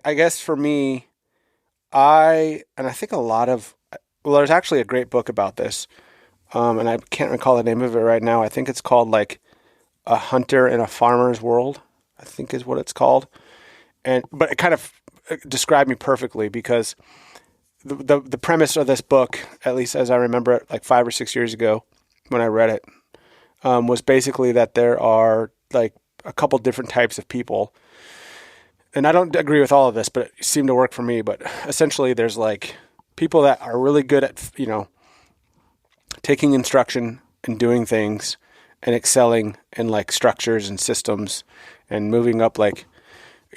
I guess for me, I think a lot of, well, there's actually a great book about this. And I can't recall the name of it right now. I think it's called like A Hunter in a Farmer's World, I think is what it's called. But it kind of described me perfectly because the premise of this book, at least as I remember it, like 5 or 6 years ago when I read it, was basically that there are like a couple different types of people. And I don't agree with all of this, but it seemed to work for me. But essentially, there's like people that are really good at, taking instruction and doing things and excelling in like structures and systems and moving up, like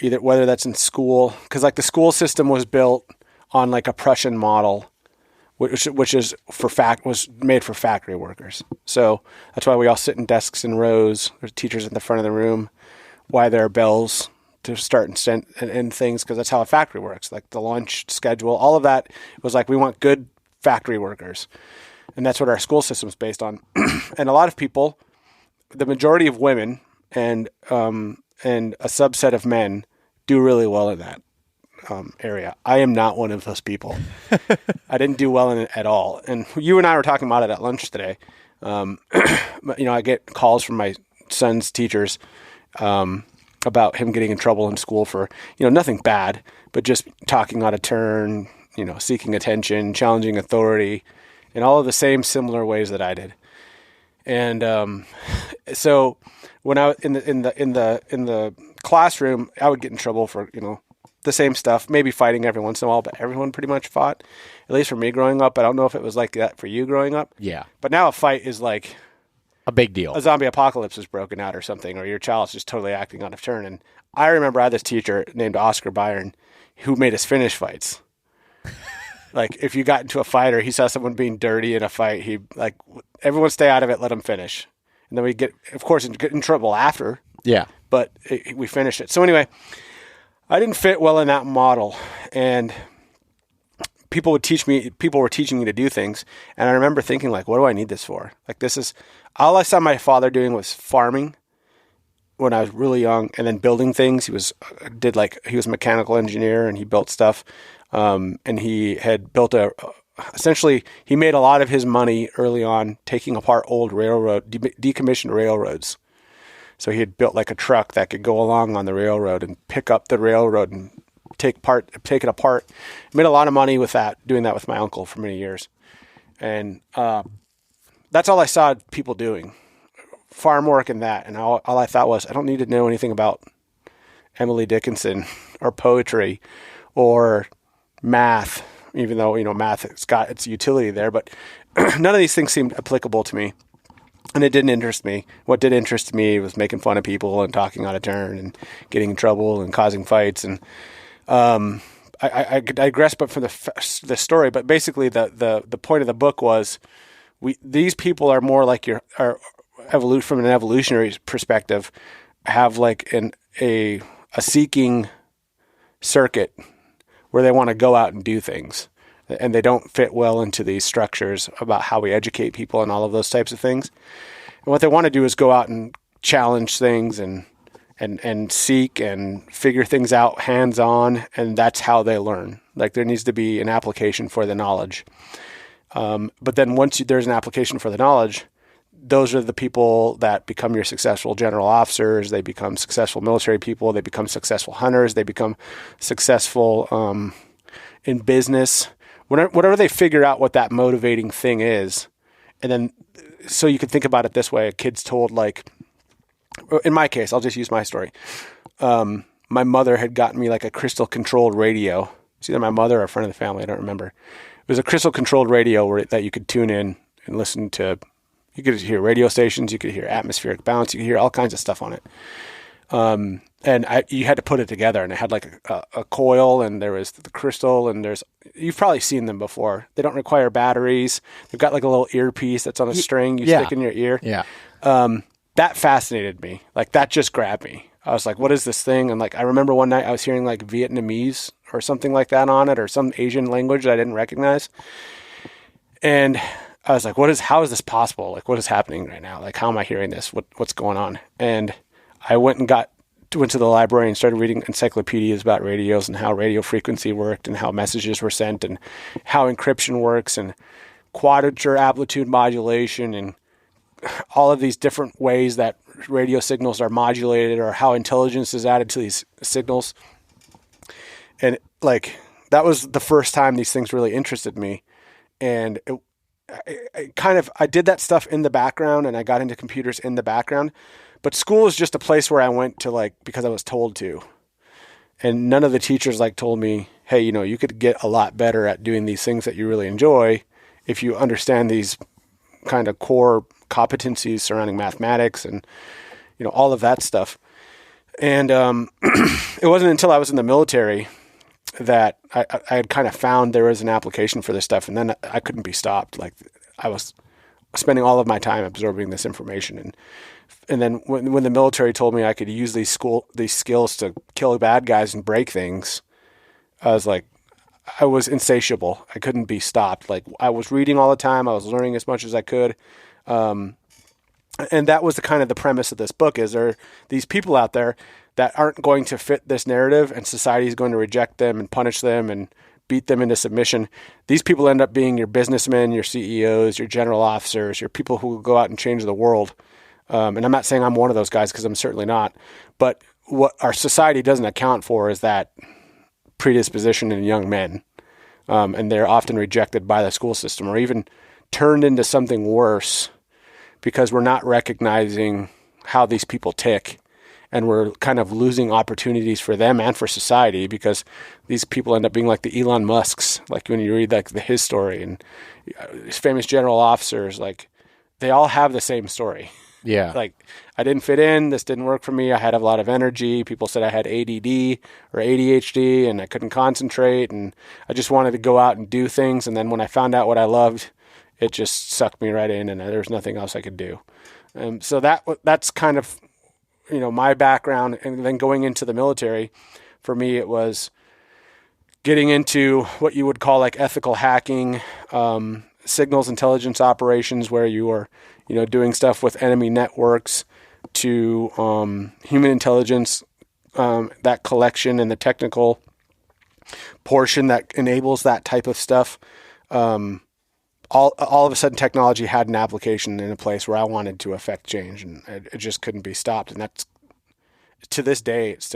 either whether that's in school, because like the school system was built on like a Prussian model, which is was made for factory workers. So that's why we all sit in desks in rows. There's teachers in the front of the room. Why there are bells to start and end things, because that's how a factory works. Like the lunch schedule, all of that was like, we want good factory workers. And that's what our school system is based on. And a lot of people, the majority of women and a subset of men do really well in that area. I am not one of those people. I didn't do well in it at all. And you and I were talking about it at lunch today. I get calls from my son's teachers about him getting in trouble in school for, nothing bad, but just talking out of turn, seeking attention, challenging authority, in all of the same similar ways that I did. And so when I was in the classroom, I would get in trouble for, the same stuff, maybe fighting every once in a while, but everyone pretty much fought, at least for me growing up. I don't know if it was like that for you growing up. Yeah. But now a fight is like a big deal. A zombie apocalypse is broken out or something, or your child's just totally acting out of turn. And I remember I had this teacher named Oscar Byron who made us finish fights. Like if you got into a fight or he saw someone being dirty in a fight, he like, everyone stay out of it, let them finish. And then we get in trouble after. Yeah. But we finished it. So anyway, I didn't fit well in that model, and people were teaching me to do things. And I remember thinking like, what do I need this for? Like this is all I saw my father doing was farming when I was really young, and then building things. He was a mechanical engineer and he built stuff. And he had built essentially he made a lot of his money early on taking apart old decommissioned railroads. So he had built like a truck that could go along on the railroad and pick up the railroad and take it apart. Made a lot of money with that, doing that with my uncle for many years. And that's all I saw people doing, farm work and that. And all I thought was, I don't need to know anything about Emily Dickinson or poetry or math, even though, math has got its utility there. But none of these things seemed applicable to me. And it didn't interest me. What did interest me was making fun of people and talking out of turn and getting in trouble and causing fights. And I digress, but for the story. But basically, the point of the book was, these people are more like from an evolutionary perspective, have like a seeking circuit where they want to go out and do things. And they don't fit well into these structures about how we educate people and all of those types of things. And what they want to do is go out and challenge things and seek and figure things out hands-on, and that's how they learn. Like there needs to be an application for the knowledge. But then once there's an application for the knowledge, those are the people that become your successful general officers. They become successful military people. They become successful hunters. They become successful in business. Whatever they figure out what that motivating thing is. And then, so you can think about it this way, a kid's told like, in my case, I'll just use my story. My mother had gotten me like a crystal controlled radio. It's either my mother or a friend of the family. I don't remember. It was a crystal controlled radio that you could tune in and listen to. You could hear radio stations. You could hear atmospheric bounce. You could hear all kinds of stuff on it. And you had to put it together, and it had like a coil, and there was the crystal, and you've probably seen them before. They don't require batteries. They've got like a little earpiece that's on a string you stick in your ear. Yeah. That fascinated me. Like that just grabbed me. I was like, what is this thing? And like, I remember one night I was hearing like Vietnamese or something like that on it, or some Asian language that I didn't recognize. And I was like, how is this possible? Like, what is happening right now? Like, how am I hearing this? What's going on? And I went and got went to the library and started reading encyclopedias about radios and how radio frequency worked and how messages were sent and how encryption works and quadrature amplitude modulation and all of these different ways that radio signals are modulated or how intelligence is added to these signals. And like, that was the first time these things really interested me. And I did that stuff in the background, and I got into computers in the background, but school is just a place where I went to, like, because I was told to. And none of the teachers like told me, hey, you know, you could get a lot better at doing these things that you really enjoy if you understand these kind of core competencies surrounding mathematics and, you know, all of that stuff. And it wasn't until I was in the military that I had kind of found there was an application for this stuff, and then I couldn't be stopped. Like, I was spending all of my time absorbing this information, and then when the military told me I could use these skills to kill bad guys and break things, I was like, I was insatiable. I couldn't be stopped. Like, I was reading all the time. I was learning as much as I could. And that was the premise of this book, is there are these people out there that aren't going to fit this narrative, and society is going to reject them and punish them and beat them into submission. These people end up being your businessmen, your CEOs, your general officers, your people who will go out and change the world. And I'm not saying I'm one of those guys, because I'm certainly not. But what our society doesn't account for is that predisposition in young men. And they're often rejected by the school system, or even turned into something worse, because we're not recognizing how these people tick. And we're kind of losing opportunities for them and for society, because these people end up being like the Elon Musks. Like, when you read like his story, and these famous general officers, like, they all have the same story. Yeah. Like, I didn't fit in. This didn't work for me. I had a lot of energy. People said I had ADD or ADHD, and I couldn't concentrate. And I just wanted to go out and do things. And then when I found out what I loved, it just sucked me right in, and there was nothing else I could do. So that's kind of, you know, my background. And then going into the military, for me, it was getting into what you would call like ethical hacking, signals intelligence operations, where you are, you know, doing stuff with enemy networks, to human intelligence, that collection and the technical portion that enables that type of stuff. All of a sudden, technology had an application in a place where I wanted to affect change, and it just couldn't be stopped. And that's, to this day, it's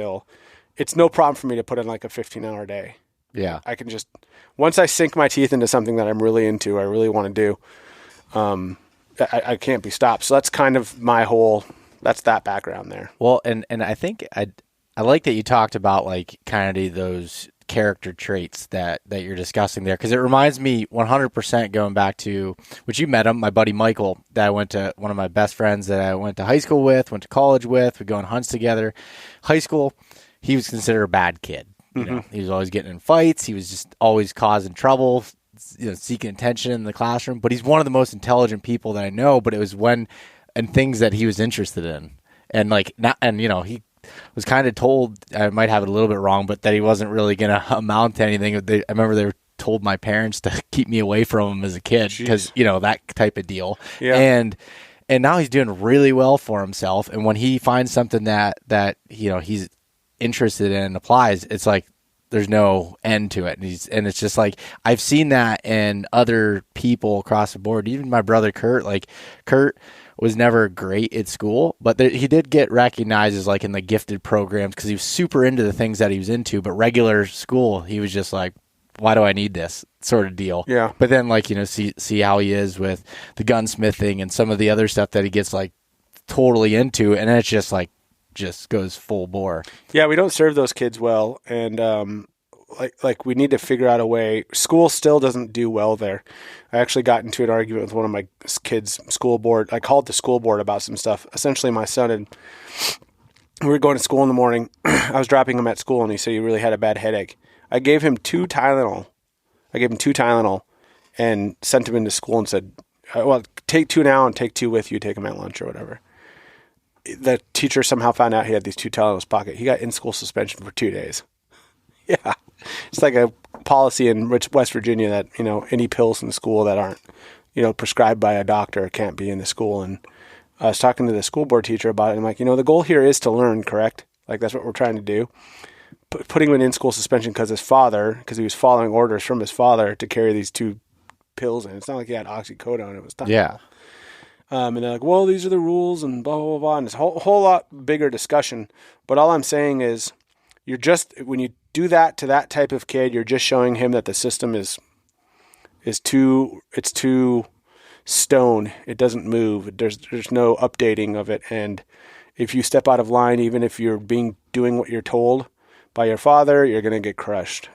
no problem for me to put in like a 15-hour day. Yeah. I can just, once I sink my teeth into something that I'm really into, I really want to do, I can't be stopped. So that's kind of that's that background there. Well, and I think I like that you talked about like kind of those character traits that you're discussing there, because it reminds me 100% going back to, which you met him, my buddy Michael, that I went to, one of my best friends that I went to high school with, went to college with, we go on hunts together. High school, he was considered a bad kid. You know, he was always getting in fights. He was just always causing trouble, you know, seeking attention in the classroom. But he's one of the most intelligent people that I know. But it was things that he was interested in, and you know, he was kind of told, I might have it a little bit wrong, but that he wasn't really going to amount to anything. I remember they told my parents to keep me away from him as a kid, because, you know, that type of deal. Yeah. And now he's doing really well for himself. And when he finds something that you know, he's interested in and applies, it's like there's no end to it. And it's just like, I've seen that in other people across the board. Even my brother Kurt, like Kurt was never great at school, but he did get recognized as like in the gifted programs, because he was super into the things that he was into. But regular school, he was just like, why do I need this sort of deal? Yeah. But then, like, you know, see how he is with the gunsmithing and some of the other stuff that he gets like totally into, and then it's just like, just goes full bore. Yeah, we don't serve those kids well, and like we need to figure out a way. School still doesn't do well there. I actually got into an argument with one of my kids' school board. I called the school board about some stuff. Essentially, my son, and we were going to school in the morning. I was dropping him at school, and he said he really had a bad headache. I gave him 2 Tylenol. And sent him into school and said, well, take 2 now and take 2 with you. Take them at lunch or whatever. The teacher somehow found out he had these 2 Tylenol in his pocket. He got in-school suspension for 2 days. Yeah. It's like a policy in West Virginia that, you know, any pills in school that aren't, you know, prescribed by a doctor can't be in the school. And I was talking to the school board teacher about it. And I'm like, you know, the goal here is to learn, correct? Like that's what we're trying to do. Putting him in school suspension because he was following orders from his father to carry these 2 pills in. It's not like he had oxycodone. It was Tylenol. Yeah. And they're like, well, these are the rules and blah, blah, blah. And it's a whole lot bigger discussion. But all I'm saying is when you do that to that type of kid, you're just showing him that the system is too stone. It doesn't move. There's no updating of it. And if you step out of line, even if you're doing what you're told by your father, you're going to get crushed.